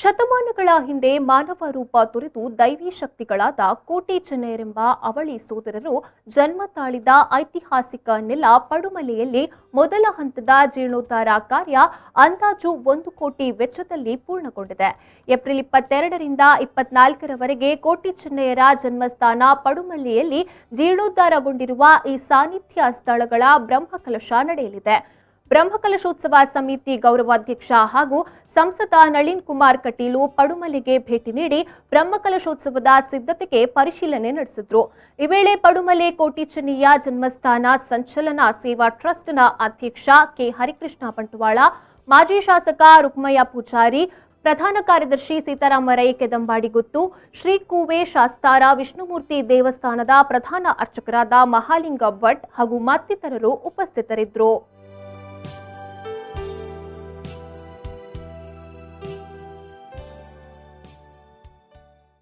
ಶತಮಾನಗಳ ಹಿಂದೆ ಮಾನವ ರೂಪ ತೊರೆದು ದೈವಿ ಶಕ್ತಿಗಳಾದ ಕೋಟಿ ಚೆನ್ನಯರೆಂಬ ಅವಳಿ ಸೋದರರು ಜನ್ಮ ತಾಳಿದ ಐತಿಹಾಸಿಕ ನೆಲ ಪಡುಮಲೆಯಲ್ಲಿ ಮೊದಲ ಹಂತದ ಜೀರ್ಣೋದ್ಧಾರ ಕಾರ್ಯ ಅಂದಾಜು 1 ಕೋಟಿ ವೆಚ್ಚದಲ್ಲಿ ಪೂರ್ಣಗೊಂಡಿದೆ. ಏಪ್ರಿಲ್ 22ರಿಂದ 24ರವರೆಗೆ ಕೋಟಿ ಚೆನ್ನಯರ ಜನ್ಮಸ್ಥಾನ ಪಡುಮಲೆಯಲ್ಲಿ ಜೀರ್ಣೋದ್ಧಾರಗೊಂಡಿರುವ ಈ ಸಾನ್ನಿಧ್ಯ ಸ್ಥಳಗಳ ಬ್ರಹ್ಮಕಲಶ ನಡೆಯಲಿದೆ. ಬ್ರಹ್ಮಕಲಶೋತ್ಸವ ಸಮಿತಿ ಗೌರವಾಧ್ಯಕ್ಷ ಹಾಗೂ ಸಂಸದ ನಳಿನ್ ಕುಮಾರ್ ಕಟೀಲು ಪಡುಮಲೆಗೆ ಭೇಟಿ ನೀಡಿ ಬ್ರಹ್ಮಕಲಶೋತ್ಸವದ ಸಿದ್ಧತೆಗೆ ಪರಿಶೀಲನೆ ನಡೆಸಿದ್ರು. ಈ ವೇಳೆ ಪಡುಮಲೆ ಕೋಟಿ ಚೆನ್ನಯ್ಯ ಜನ್ಮಸ್ಥಾನ ಸಂಚಲನ ಸೇವಾ ಟ್ರಸ್ಟ್ನ ಅಧ್ಯಕ್ಷ ಕೆ ಹರಿಕೃಷ್ಣ ಬಂಟ್ವಾಳ, ಮಾಜಿ ಶಾಸಕ ರುಕ್ಮಯ್ಯ ಪೂಜಾರಿ, ಪ್ರಧಾನ ಕಾರ್ಯದರ್ಶಿ ಸೀತಾರಾಮ ರೈ ಕೆದಂಬಾಡಿಗುತ್ತು, ಶ್ರೀ ಕೂವೆ ಶಾಸ್ತಾರ ವಿಷ್ಣುಮೂರ್ತಿ ದೇವಸ್ಥಾನದ ಪ್ರಧಾನ ಅರ್ಚಕರಾದ ಮಹಾಲಿಂಗ ಭಟ್ ಹಾಗೂ ಮತ್ತಿತರರು ಉಪಸ್ಥಿತರಿದ್ದರು.